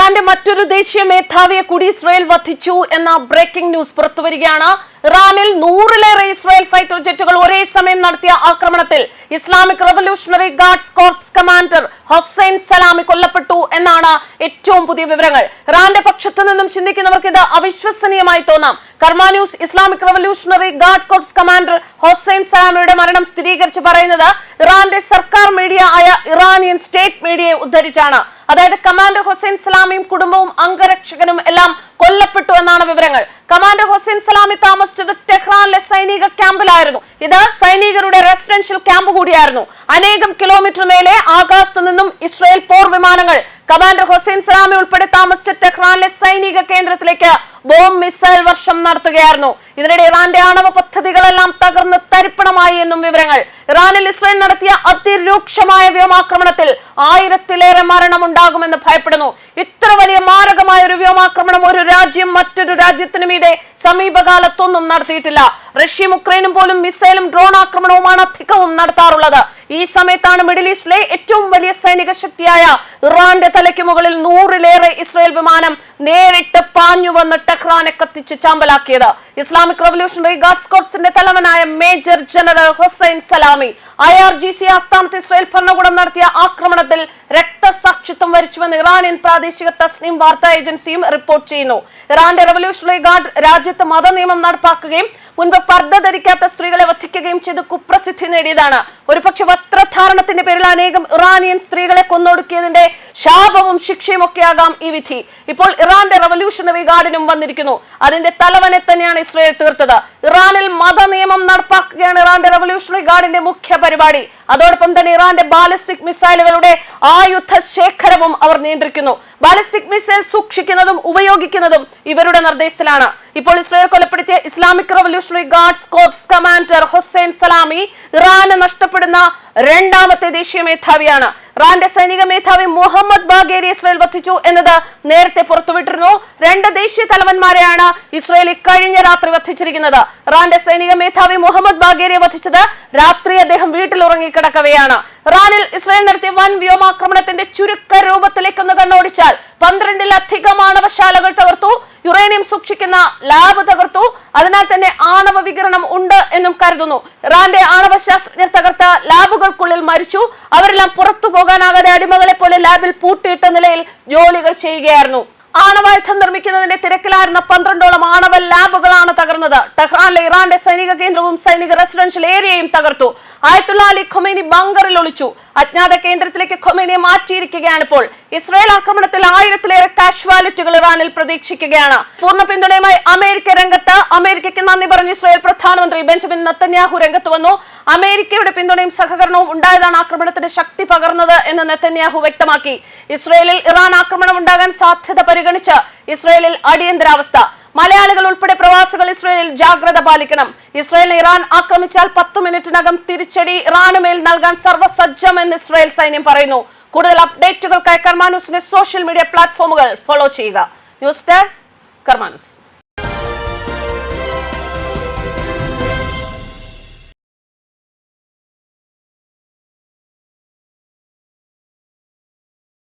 ഇറാന്റെ മറ്റൊരു ദേശീയ മേധാവിയെ കൂടി ഇസ്രായേൽ വധിച്ചു എന്ന ബ്രേക്കിംഗ് ന്യൂസ് പുറത്തുവരികയാണ്. ഇറാനിൽ 100-ലേറെ ഇസ്രായേൽ ഫൈറ്റർ ജെറ്റുകൾ ഒരേ സമയം നടത്തിയ ആക്രമണത്തിൽ Islamic Revolutionary Guards Corps commander Hossein Salami കൊല്ലപ്പെട്ടു എന്നാണ് ഏറ്റവും പുതിയ വിവരങ്ങൾ. ഇറാന്റെ പക്ഷത്തു നിന്നും ചിന്തിക്കുന്നവർക്ക് ഇത് അവിശ്വസനീയമായി തോന്നാം. Karma News Islamic Revolutionary Guard Corps commander Hossein സലാമിയുടെ മരണം സ്ഥിരീകരിച്ച് പറയുന്നത് ഇറാന്റെ സർക്കാർ മീഡിയ ആയ ഇറാനിയൻ സ്റ്റേറ്റ് മീഡിയയെ ഉദ്ധരിച്ചാണ്. അതായത് കമാൻഡർ ഹൊസൈൻ സലാമിയും കുടുംബവും അംഗരക്ഷകനും എല്ലാം കൊല്ലപ്പെട്ടു എന്നാണ് വിവരങ്ങൾ. കമാൻഡർ ഹൊസൈൻ സലാമി താമസിച്ചത് ടെഹ്റാനിലെ സൈനിക ക്യാമ്പിലായിരുന്നു. ഇത് സൈനികരുടെ റെസിഡൻഷ്യൽ ക്യാമ്പ് കൂടിയായിരുന്നു. അനേകം കിലോമീറ്റർ മേലെ ആകാശത്ത് നിന്നും ഇസ്രായേൽ പോർ വിമാനങ്ങൾ കമാൻഡർ ഹൊസൈൻ സലാമി ഉൾപ്പെടെ താമസിച്ച ടെഹ്റാനിലെ സൈനിക കേന്ദ്രത്തിലേക്ക് ബോംബ് മിസൈൽ വർഷം നടത്തുകയായിരുന്നു. ഇതിനിടെ ഇറാന്റെ ആണവ പദ്ധതികളെല്ലാം തകർന്ന് തരിപ്പണമായി എന്നും വിവരങ്ങൾ. ഇറാനിൽ ഇസ്രായേൽ നടത്തിയ അതിരൂക്ഷമായ വ്യോമാക്രമണത്തിൽ 1000-ലേറെ മരണമുണ്ടാകുമെന്ന് ഭയപ്പെടുന്നു. ഇത്ര വലിയ മാരകമായ ഒരു വ്യോമാക്രമണം ഒരു രാജ്യം മറ്റൊരു രാജ്യത്തിനു മീതെ സമീപകാലത്തൊന്നും നടത്തിയിട്ടില്ല. റഷ്യയും ഉക്രൈനും പോലും മിസൈലും ഡ്രോൺ ആക്രമണവുമാണ് അധികവും നടത്താറുള്ളത്. ഈ സമയത്താണ് മിഡിൽ ഈസ്റ്റിലെ ഏറ്റവും വലിയ സൈനിക ശക്തിയായ ഇറാന്റെ തലയ്ക്ക് മുകളിൽ 100-ലേറെ ഇസ്രായേൽ വിമാനം നേരിട്ട് പാഞ്ഞു വന്ന് ടെഹ്റാനെ കത്തിച്ച് ചാമ്പലാക്കിയത്. ഇസ്ലാമിക് റവല്യൂഷണറി ഗാർഡ്സ് കോർപ്സിന്റെ തലവനായ major general Hossein Salami IRGC ആസ്ഥാനത്ത് ഇസ്രായേൽ ഭരണകൂടം നടത്തിയ ആക്രമണത്തിൽ രക്തസാക്ഷിത്വം വരിച്ചുവെന്ന് ഇറാനിയൻ പ്രാദേശിക തസ്നീം വാർത്താ ഏജൻസിയും റിപ്പോർട്ട് ചെയ്യുന്നു. ഇറാന്റെ റവല്യൂഷണറി ഗാർഡ് രാജ്യത്ത് മതനിയമം നടപ്പാക്കുകയും മുൻപ് പർദ്ദ ധരിക്കാത്ത സ്ത്രീകളെ വധിക്കുകയും ചെയ്ത് കുപ്രസിദ്ധി നേടിയതാണ്. ഒരുപക്ഷെ വസ്ത്രധാരണത്തിന്റെ പേരിൽ അനേകം ഇറാനിയൻ സ്ത്രീകളെ കൊന്നൊടുക്കിയതിന്റെ ശാപവും ശിക്ഷയും ഒക്കെയാകാം ഈ വിധി. ഇപ്പോൾ ഇറാന്റെ റവല്യൂഷണറി ഗാർഡിനും വന്നിരിക്കുന്നു. അതിന്റെ തലവനെ തന്നെയാണ് ഇസ്രായേൽ തീർത്തത്. ഇറാനിൽ മതനിയമം നടപ്പാക്കുകയാണ് ഇറാന്റെ റവല്യൂഷണറി ഗാർഡിന്റെ മുഖ്യ പരിപാടി. അതോടൊപ്പം തന്നെ ഇറാന്റെ ബാലിസ്റ്റിക് മിസൈലുകളുടെ ആയുധ ശേഖരവും അവർ നിയന്ത്രിക്കുന്നു. ബാലിസ്റ്റിക് മിസൈൽ സൂക്ഷിക്കുന്നതും ഉപയോഗിക്കുന്നതും ഇവരുടെ നിർദ്ദേശത്തിലാണ്. ഇപ്പോൾ ഇസ്രായേൽ കൊലപ്പെടുത്തിയ Islamic Revolutionary Guards Corps commander Hossein Salami ഇറാന് നഷ്ടപ്പെടുന്ന രണ്ടാമത്തെ ദേശീയ മേധാവിയാണ്. ഇറാന്റെ സൈനിക മേധാവി മുഹമ്മദ് ബാഗേരി ഇസ്രായേൽ വധിച്ചു എന്നത് നേരത്തെ പുറത്തുവിട്ടിരുന്നു. 2 ദേശീയ തലവന്മാരെയാണ് ഇസ്രായേൽ കഴിഞ്ഞ രാത്രി വധിച്ചിരിക്കുന്നത്. ഇറാന്റെ സൈനിക മേധാവി മുഹമ്മദ് ബാഗേരിയെ വധിച്ചത് രാത്രി അദ്ദേഹം വീട്ടിൽ ഉറങ്ങിക്കിടക്കവെയാണ്. ഇറാനിൽ ഇസ്രായേൽ നടത്തിയ വൻ വ്യോമാക്രമണത്തിന്റെ ചുരുക്ക രൂപത്തിലേക്കൊന്ന് കണ്ണോടിച്ചാൽ 12-ലധികം ആണവശാലകൾ തകർത്തു, യുറേനിയം സൂക്ഷിക്കുന്ന ലാബ് തകർത്തു. അതിനാൽ തന്നെ ആണവ വികിരണം ഉണ്ട് എന്നും കരുതുന്നു. ഇറാന്റെ ആണവ ശാസ്ത്രജ്ഞർ തകർത്ത ലാബുകൾക്കുള്ളിൽ മരിച്ചു. അവരെല്ലാം പുറത്തു പോകാനാകാതെ അടിമകളെ പോലെ ലാബിൽ പൂട്ടിയിട്ട നിലയിൽ ജോലികൾ ചെയ്യുകയായിരുന്നു. ആണവായുധം നിർമ്മിക്കുന്നതിന്റെ തിരക്കിലായിരുന്ന 12ഓളം ആണവ ലാബുകളാണ് തകർന്നത്. ടെഹ്റാനിലെ ഇറാന്റെ സൈനിക കേന്ദ്രവും സൈനിക റെസിഡൻഷ്യൽ ഏരിയയും തകർത്തു. ആയത്തുള്ള അലി ഖൊമൈനി ബങ്കറിൽ ഒളിച്ചു. അജ്ഞാത കേന്ദ്രത്തിലേക്ക് ഖൊമൈനിയെ മാറ്റിയിരിക്കുകയാണ്. ഇപ്പോൾ ഇസ്രായേൽ ആക്രമണത്തിൽ 1000-ലേറെ കാഷ്വാലിറ്റികൾ ഇറാനിൽ പ്രതീക്ഷിക്കുകയാണ്. പൂർണ്ണ പിന്തുണയുമായി അമേരിക്ക രംഗത്ത്. അമേരിക്കയ്ക്ക് നന്ദി പറഞ്ഞ് ഇസ്രായേൽ പ്രധാനമന്ത്രി ബെഞ്ചമിൻ നെതന്യാഹു രംഗത്ത് വന്നു. അമേരിക്കയുടെ പിന്തുണയും സഹകരണവും ഉണ്ടായതാണ് ആക്രമണത്തിന്റെ ശക്തി പകർന്നത് എന്ന് നെതന്യാഹു വ്യക്തമാക്കി. ഇസ്രായേലിൽ ഇറാൻ ആക്രമണം ഉണ്ടാകാൻ സാധ്യത പരിഗണിച്ച് ഇസ്രായേലിൽ അടിയന്തരാവസ്ഥ. മലയാളികൾ ഉൾപ്പെടെ പ്രവാസികൾ ഇസ്രായേലിൽ ജാഗ്രത പാലിക്കണം. ഇസ്രായേലിനെ ഇറാൻ ആക്രമിച്ചാൽ 10 മിനിറ്റിനകം തിരിച്ചടി ഇറാനുമേൽ നൽകാൻ സർവ്വസജ്ജമെന്ന് ഇസ്രായേൽ സൈന്യം പറയുന്നു. കൂടുതൽ അപ്ഡേറ്റുകൾക്കായി കർമ്മ ന്യൂസിന്റെ സോഷ്യൽ മീഡിയ പ്ലാറ്റ്ഫോമുകൾ ഫോളോ ചെയ്യുക. ന്യൂസ് ഡെസ്ക് കർമ്മ ന്യൂസ്.